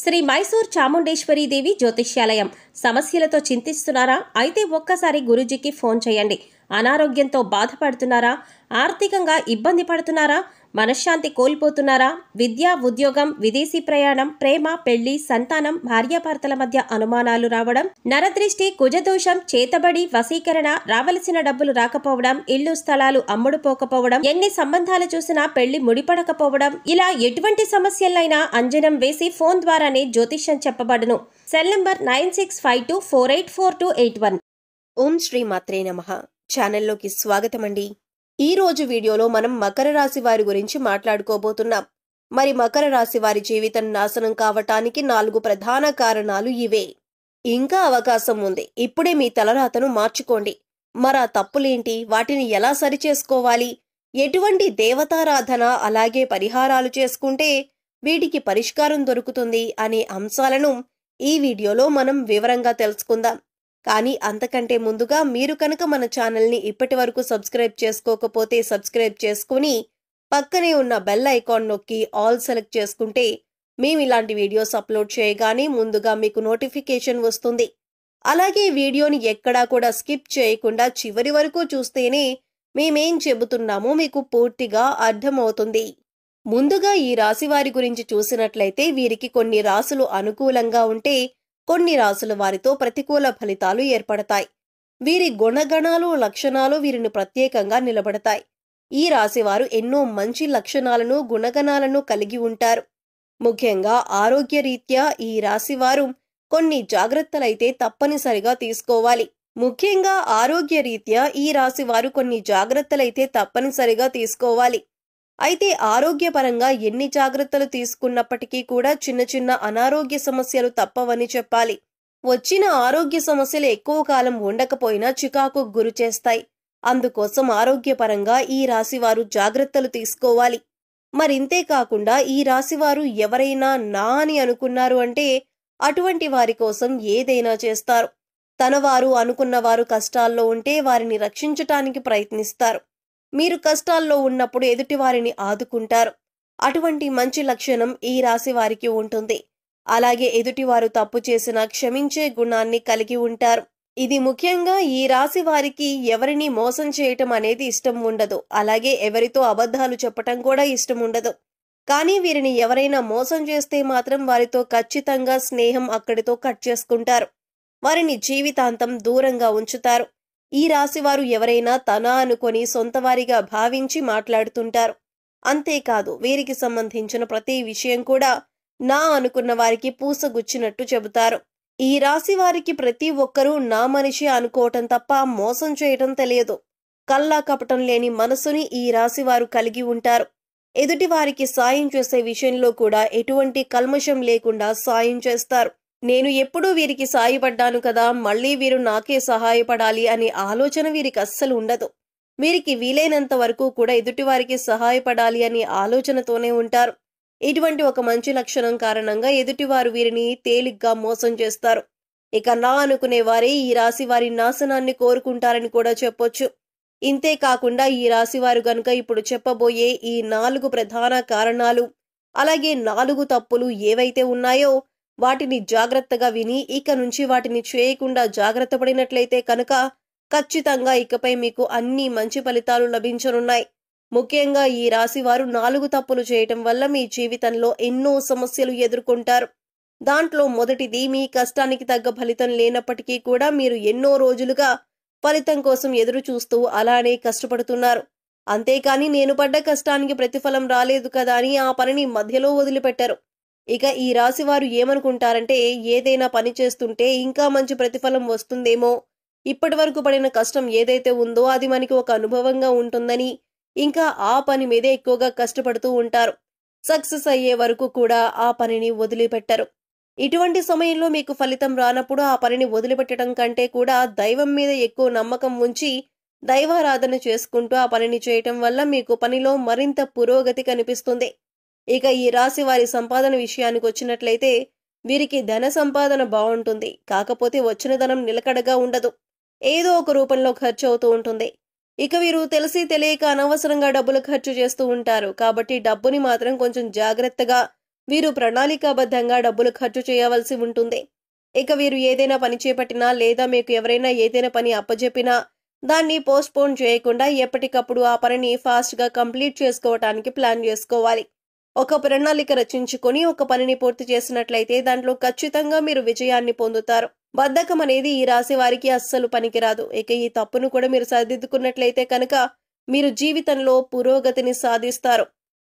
శ్రీ మైసూర్ చాముండేశ్వరి దేవి జ్యోతిష్యాలయం. సమస్యలతో చింతిస్తున్నారా? అయితే ఒక్కసారి గురూజీకి ఫోన్ చేయండి. అనారోగ్యంతో బాధపడుతున్నారా? ఆర్థికంగా ఇబ్బంది పడుతున్నారా? మనశ్శాంతి కోల్పోతున్నారా? విద్య, ఉద్యోగం, విదేశీ ప్రయాణం, ప్రేమ, పెళ్లి, సంతానం, భార్యాభర్తల మధ్య అనుమానాలు రావడం, నరదృష్టి, కుజదోషం, చేతబడి, వశీకరణ, రావలసిన డబ్బులు రాకపోవడం, ఇల్లు స్థలాలు అమ్ముడుపోకపోవడం, ఎన్ని సంబంధాలు చూసినా పెళ్లి ముడిపడకపోవడం, ఇలా ఎటువంటి సమస్యలైనా అంజనం వేసి ఫోన్ ద్వారానే జ్యోతిష్యం చెప్పబడును. Cell number 9652484281. ఓం శ్రీ మాత్రే నమః. ఛానల్లోకి స్వాగతమండి. ఈ రోజు వీడియోలో మనం మకర రాశి వారి గురించి మాట్లాడుకోబోతున్నాం. మరి మకర రాశి వారి జీవితం నాశనం కావటానికి 4 ప్రధాన కారణాలు ఇవే. ఇంకా అవకాశం ఉంది. ఇప్పుడే మీ తలరాతను మార్చుకోండి. మరా తప్పులేంటి? వాటిని ఎలా సరిచేసుకోవాలి? ఎటువంటి దేవతారాధన అలాగే పరిహారాలు చేసుకుంటే వీటికి పరిష్కారం దొరుకుతుంది అనే అంశాలను ఈ వీడియోలో మనం వివరంగా తెలుసుకుందాం. కానీ అంతకంటే ముందుగా మీరు కనుక మన ఛానల్ని ఇప్పటి వరకు సబ్స్క్రైబ్ చేసుకోకపోతే సబ్స్క్రైబ్ చేసుకుని పక్కనే ఉన్న బెల్ ఐకాన్ నొక్కి ఆల్ సెలెక్ట్ చేసుకుంటే మేము ఇలాంటి వీడియోస్ అప్లోడ్ చేయగానే ముందుగా మీకు నోటిఫికేషన్ వస్తుంది. అలాగే వీడియోని ఎక్కడా కూడా స్కిప్ చేయకుండా చివరి వరకు చూస్తేనే మేమేం చెబుతున్నామో మీకు పూర్తిగా అర్థమవుతుంది. ముందుగా ఈ రాశి వారి గురించి చూసినట్లయితే వీరికి కొన్ని రాశులు అనుకూలంగా ఉంటే కొన్ని రాశుల వారితో ప్రతికూల ఫలితాలు ఏర్పడతాయి. వీరి గుణగణాలు, లక్షణాలు వీరిని ప్రత్యేకంగా నిలబడతాయి. ఈ రాశివారు ఎన్నో మంచి లక్షణాలను, గుణగణాలను కలిగి ఉంటారు. ముఖ్యంగా ఆరోగ్యరీత్యా ఈ రాశివారు కొన్ని జాగ్రత్తలైతే తప్పనిసరిగా తీసుకోవాలి. అయితే ఆరోగ్యపరంగా ఎన్ని జాగ్రత్తలు తీసుకున్నప్పటికీ కూడా చిన్న చిన్న అనారోగ్య సమస్యలు తప్పవని చెప్పాలి. వచ్చిన ఆరోగ్య సమస్యలు ఎక్కువ కాలం ఉండకపోయినా చికాకు గురి చేస్తాయి. అందుకోసం ఆరోగ్యపరంగా ఈ రాశివారు జాగ్రత్తలు తీసుకోవాలి. మరింతే కాకుండా ఈ రాశివారు ఎవరైనా నా అని అనుకున్నారు అంటే అటువంటి వారి కోసం ఏదైనా చేస్తారు. తనవారు అనుకున్నవారు కష్టాల్లో ఉంటే వారిని రక్షించటానికి ప్రయత్నిస్తారు. మీరు కష్టాల్లో ఉన్నప్పుడు ఎదుటి వారిని ఆదుకుంటారు. అటువంటి మంచి లక్షణం ఈ రాశి వారికి ఉంటుంది. అలాగే ఎదుటివారు తప్పు చేసినా క్షమించే గుణాన్ని కలిగి ఉంటారు. ఇది ముఖ్యంగా ఈ రాశి వారికి ఎవరిని మోసం చేయటం అనేది ఇష్టం ఉండదు. అలాగే ఎవరితో అబద్ధాలు చెప్పటం కూడా ఇష్టం ఉండదు. కానీ వీరిని ఎవరైనా మోసం చేస్తే మాత్రం వారితో ఖచ్చితంగా స్నేహం అక్కడితో కట్ చేసుకుంటారు. వారిని జీవితాంతం దూరంగా ఉంచుతారు. ఈ రాశివారు ఎవరైనా తన అనుకొని సొంతవారిగా భావించి మాట్లాడుతుంటారు. అంతేకాదు వీరికి సంబంధించిన ప్రతి విషయం కూడా నా అనుకున్న వారికి పూసగుచ్చినట్టు చెబుతారు. ఈ రాశి వారికి ప్రతి ఒక్కరూ నా మనిషి అనుకోవటం తప్ప మోసం చేయటం తెలియదు. కల్లా కపటం లేని మనసుని ఈ రాశివారు కలిగి ఉంటారు. ఎదుటి వారికి సాయం చేసే విషయంలో కూడా ఎటువంటి కల్మషం లేకుండా సాయం చేస్తారు. నేను ఎప్పుడూ వీరికి సాయపడ్డాను కదా, మళ్ళీ వీరు నాకే సహాయపడాలి అనే ఆలోచన వీరికి అస్సలు ఉండదు. వీరికి వీలైనంత వరకు కూడా ఎదుటివారికి సహాయపడాలి అనే ఆలోచనతోనే ఉంటారు. ఇటువంటి ఒక మంచి లక్షణం కారణంగా ఎదుటివారు వీరిని తేలిగ్గా మోసం చేస్తారు. ఇక నా అనుకునే వారే ఈ రాశి వారి నాశనాన్ని కోరుకుంటారని కూడా చెప్పొచ్చు. ఇంతే కాకుండా ఈ రాశివారు గనుక ఇప్పుడు చెప్పబోయే ఈ 4 ప్రధాన కారణాలు అలాగే 4 తప్పులు ఏవైతే ఉన్నాయో వాటిని జాగ్రత్తగా విని ఇక నుంచి వాటిని చేయకుండా జాగ్రత్త పడినట్లయితే కనుక ఖచ్చితంగా ఇకపై మీకు అన్ని మంచి ఫలితాలు లభించనున్నాయి. ముఖ్యంగా ఈ రాశివారు 4 తప్పులు చేయటం వల్ల మీ జీవితంలో ఎన్నో సమస్యలు ఎదుర్కొంటారు. దాంట్లో మొదటిది, మీ కష్టానికి తగ్గ ఫలితం లేనప్పటికీ కూడా మీరు ఎన్నో రోజులుగా ఫలితం కోసం ఎదురు చూస్తూ అలానే కష్టపడుతున్నారు. అంతేకాని నేను పడ్డ కష్టానికి ప్రతిఫలం రాలేదు కదా అని ఆ పనిని మధ్యలో వదిలిపెట్టరు. ఇక ఈ రాశివారు ఏమనుకుంటారంటే ఏదైనా పని చేస్తుంటే ఇంకా మంచి ప్రతిఫలం వస్తుందేమో, ఇప్పటి వరకు పడిన కష్టం ఏదైతే ఉందో అది మనకి ఒక అనుభవంగా ఉంటుందని ఇంకా ఆ పని మీదే ఎక్కువగా కష్టపడుతూ ఉంటారు. సక్సెస్ అయ్యే వరకు కూడా ఆ పనిని వదిలిపెట్టరు. ఇటువంటి సమయంలో మీకు ఫలితం రానప్పుడు ఆ పనిని వదిలిపెట్టడం కంటే కూడా దైవం మీద ఎక్కువ నమ్మకం ఉంచి దైవారాధన చేసుకుంటూ ఆ పనిని చేయటం వల్ల మీకు పనిలో మరింత పురోగతి కనిపిస్తుంది. ఇక ఈ రాశి వారి సంపాదన విషయానికి వచ్చినట్లయితే వీరికి ధన సంపాదన బాగుంటుంది. కాకపోతే వచ్చిన ధనం నిలకడగా ఉండదు. ఏదో ఒక రూపంలో ఖర్చు అవుతూ ఉంటుంది. ఇక వీరు తెలిసి తెలియక అనవసరంగా డబ్బులు ఖర్చు చేస్తూ ఉంటారు. కాబట్టి డబ్బుని మాత్రం కొంచెం జాగ్రత్తగా వీరు ప్రణాళికాబద్ధంగా డబ్బులు ఖర్చు చేయవలసి ఉంటుంది. ఇక వీరు ఏదైనా పని చేపట్టినా లేదా మీకు ఎవరైనా ఏదైనా పని అప్పజెప్పినా దాన్ని పోస్ట్పోన్ చేయకుండా ఎప్పటికప్పుడు ఆ పనిని ఫాస్ట్గా కంప్లీట్ చేసుకోవటానికి ప్లాన్ చేసుకోవాలి. ఒక ప్రణాళిక రచించుకొని ఒక పనిని పూర్తి చేసినట్లయితే దాంట్లో ఖచ్చితంగా మీరు విజయాన్ని పొందుతారు. బద్ధకం అనేది ఈ రాశి వారికి అస్సలు పనికిరాదు. ఇక ఈ తప్పును కూడా మీరు సరిదిద్దుకున్నట్లయితే కనుక మీరు జీవితంలో పురోగతిని సాధిస్తారు.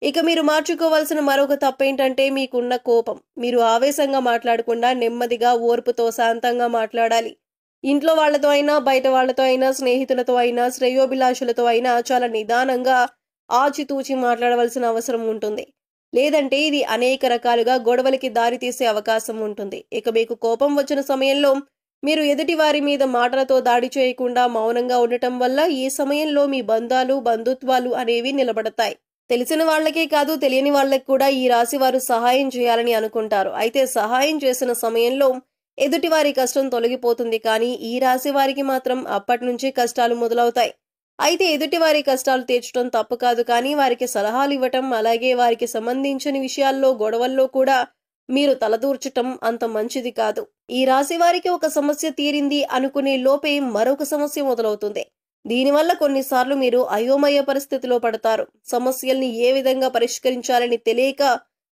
ఇక మీరు మార్చుకోవాల్సిన మరొక తప్పేంటంటే మీకున్న కోపం. మీరు ఆవేశంగా మాట్లాడకుండా నెమ్మదిగా ఓర్పుతో శాంతంగా మాట్లాడాలి. ఇంట్లో వాళ్లతో అయినా బయట వాళ్లతో అయినా స్నేహితులతో అయినా శ్రేయోభిలాషులతో అయినా చాలా నిదానంగా ఆచితూచి మాట్లాడవలసిన అవసరం ఉంటుంది. లేదంటే ఇది అనేక రకాలుగా గొడవలకి దారితీసే అవకాశం ఉంటుంది. ఇక మీకు కోపం వచ్చిన సమయంలో మీరు ఎదుటి వారి మీద మాటలతో దాడి చేయకుండా మౌనంగా ఉండటం వల్ల ఈ సమయంలో మీ బంధుత్వాలు అనేవి నిలబడతాయి. తెలిసిన వాళ్లకే కాదు తెలియని వాళ్లకు కూడా ఈ రాశి వారు సహాయం చేయాలని అనుకుంటారు. అయితే సహాయం చేసిన సమయంలో ఎదుటివారి కష్టం తొలగిపోతుంది. కానీ ఈ రాశి వారికి మాత్రం అప్పటి నుంచి కష్టాలు మొదలవుతాయి. అయితే ఎదుటివారి కష్టాలు తీర్చడం తప్పు కాదు, కానీ వారికి సలహాలు ఇవ్వటం అలాగే వారికి సంబంధించిన విషయాల్లో గొడవల్లో కూడా మీరు తలదూర్చటం అంత మంచిది కాదు. ఈ రాశి వారికి ఒక సమస్య తీరింది అనుకునే లోపే మరొక సమస్య మొదలవుతుంది. దీనివల్ల కొన్నిసార్లు మీరు అయోమయ పరిస్థితిలో పడతారు. సమస్యల్ని ఏ విధంగా పరిష్కరించాలని తెలియక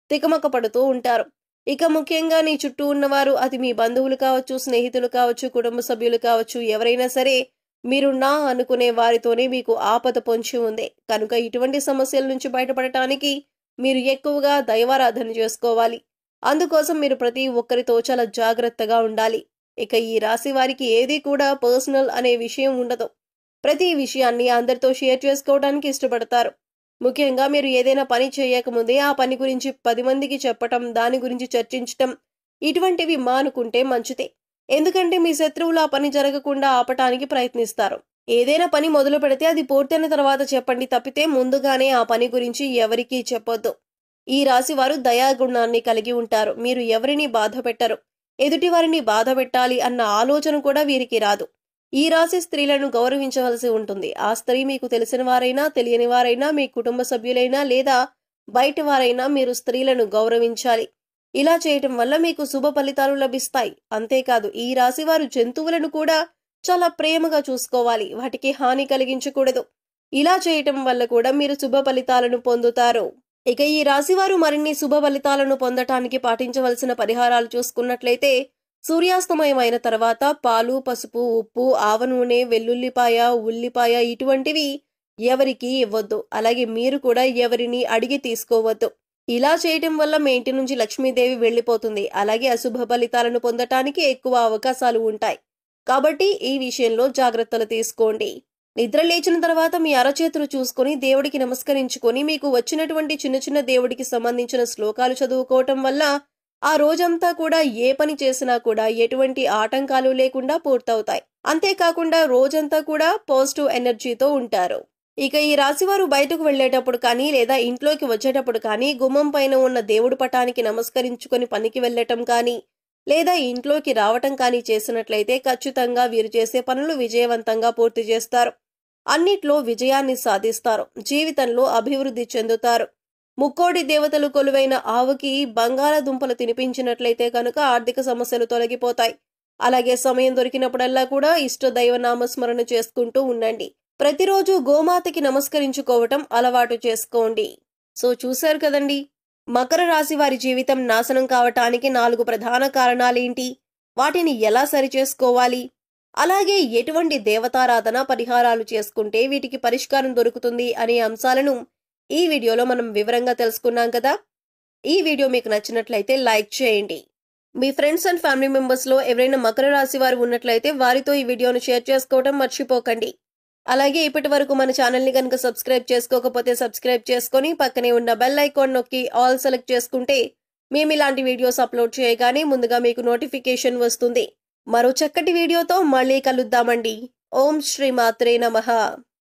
తికమక పడుతూ ఉంటారు. ఇక ముఖ్యంగా నీ చుట్టూ ఉన్నవారు, అది మీ బంధువులు కావచ్చు, స్నేహితులు కావచ్చు, కుటుంబ సభ్యులు కావచ్చు, ఎవరైనా సరే మీరు నా అనుకునే వారితోనే మీకు ఆపద పొంచి ఉంది. కనుక ఇటువంటి సమస్యల నుంచి బయటపడటానికి మీరు ఎక్కువగా దైవారాధన చేసుకోవాలి. అందుకోసం మీరు ప్రతి ఒక్కరితో చాలా జాగ్రత్తగా ఉండాలి. ఇక ఈ రాశి వారికి ఏది కూడా పర్సనల్ అనే విషయం ఉండదు. ప్రతి విషయాన్ని అందరితో షేర్ చేసుకోవడానికి ఇష్టపడతారు. ముఖ్యంగా మీరు ఏదైనా పని చేయకముందే ఆ పని గురించి 10 మందికి చెప్పటం, దాని గురించి చర్చించటం ఇటువంటివి మానుకుంటే మంచిదే. ఎందుకంటే మీ శత్రువులు ఆ పని జరగకుండా ఆపటానికి ప్రయత్నిస్తారు. ఏదైనా పని మొదలు పెడితే అది పూర్తయిన తర్వాత చెప్పండి తప్పితే ముందుగానే ఆ పని గురించి ఎవరికీ చెప్పొద్దు. ఈ రాశి వారు దయాగుణాన్ని కలిగి ఉంటారు. మీరు ఎవరిని బాధ పెట్టరు. ఎదుటి వారిని బాధ పెట్టాలి అన్న ఆలోచన కూడా వీరికి రాదు. ఈ రాశి స్త్రీలను గౌరవించవలసి ఉంటుంది. ఆ స్త్రీ మీకు తెలిసిన వారైనా తెలియని వారైనా మీ కుటుంబ సభ్యులైనా లేదా బయట వారైనా మీరు స్త్రీలను గౌరవించాలి. ఇలా చేయటం వల్ల మీకు శుభ ఫలితాలు లభిస్తాయి. అంతేకాదు ఈ రాశి వారు జంతువులను కూడా చాలా ప్రేమగా చూసుకోవాలి. వాటికి హాని కలిగించకూడదు. ఇలా చేయటం వల్ల కూడా మీరు శుభ ఫలితాలను పొందుతారు. ఇక ఈ రాశి వారు మరిన్ని శుభ ఫలితాలను పొందటానికి పాటించవలసిన పరిహారాలు చూసుకున్నట్లయితే సూర్యాస్తమయమైన తర్వాత పాలు, పసుపు, ఉప్పు, ఆవ నూనె, వెల్లుల్లిపాయ, ఉల్లిపాయ ఇటువంటివి ఎవరికి ఇవ్వద్దు. అలాగే మీరు కూడా ఎవరిని అడిగి తీసుకోవద్దు. ఇలా చేయటం వల్ల మీ ఇంటి నుంచి లక్ష్మీదేవి వెళ్లిపోతుంది. అలాగే అశుభ ఫలితాలను పొందటానికి ఎక్కువ అవకాశాలు ఉంటాయి. కాబట్టి ఈ విషయంలో జాగ్రత్తలు తీసుకోండి. నిద్ర లేచిన తర్వాత మీ అరచేతులు చూసుకొని దేవుడికి నమస్కరించుకొని మీకు వచ్చినటువంటి చిన్న చిన్న దేవుడికి సంబంధించిన శ్లోకాలు చదువుకోవటం వల్ల ఆ రోజంతా కూడా ఏ పని చేసినా కూడా ఎటువంటి ఆటంకాలు లేకుండా పూర్తవుతాయి. అంతేకాకుండా రోజంతా కూడా పాజిటివ్ ఎనర్జీతో ఉంటారు. ఇక ఈ రాశివారు బయటకు వెళ్లేటప్పుడు కానీ లేదా ఇంట్లోకి వచ్చేటప్పుడు కానీ గుమ్మం పైన ఉన్న దేవుడి పటానికి నమస్కరించుకొని పనికి వెళ్లటం కానీ లేదా ఇంట్లోకి రావటం కానీ చేసినట్లయితే ఖచ్చితంగా వీరు చేసే పనులు విజయవంతంగా పూర్తి చేస్తారు. అన్నిట్లో విజయాన్ని సాధిస్తారు. జీవితంలో అభివృద్ధి చెందుతారు. ముక్కోడి దేవతలు కొలువైన ఆవుకి బంగాళదుంపలు తినిపించినట్లయితే కనుక ఆర్థిక సమస్యలు తొలగిపోతాయి. అలాగే సమయం దొరికినప్పుడల్లా కూడా ఇష్ట దైవ నామస్మరణ చేసుకుంటూ ఉండండి. ప్రతిరోజు గోమాతకి నమస్కరించుకోవటం అలవాటు చేసుకోండి. సో చూశారు కదండి, మకర రాశి వారి జీవితం నాశనం కావటానికి 4 ప్రధాన కారణాలేంటి, వాటిని ఎలా సరిచేసుకోవాలి, అలాగే ఎటువంటి దేవతారాధన పరిహారాలు చేసుకుంటే వీటికి పరిష్కారం దొరుకుతుంది అనే అంశాలను ఈ వీడియోలో మనం వివరంగా తెలుసుకున్నాం కదా. ఈ వీడియో మీకు నచ్చినట్లయితే లైక్ చేయండి. మీ ఫ్రెండ్స్ అండ్ ఫ్యామిలీ మెంబర్స్ లో ఎవరైనా మకర రాశి వారు ఉన్నట్లయితే వారితో ఈ వీడియోను షేర్ చేసుకోవడం మర్చిపోకండి. అలాగే ఇప్పటి వరకు మన ఛానల్ని కనుక సబ్స్క్రైబ్ చేసుకోకపోతే సబ్స్క్రైబ్ చేసుకొని పక్కనే ఉన్న బెల్ ఐకాన్ నొక్కి ఆల్ సెలెక్ట్ చేసుకుంటే మేము ఇలాంటి వీడియోస్ అప్లోడ్ చేయగానే ముందుగా మీకు నోటిఫికేషన్ వస్తుంది. మరో చక్కటి వీడియోతో మళ్ళీ కలుద్దామండి. ఓం శ్రీ మాత్రే నమః.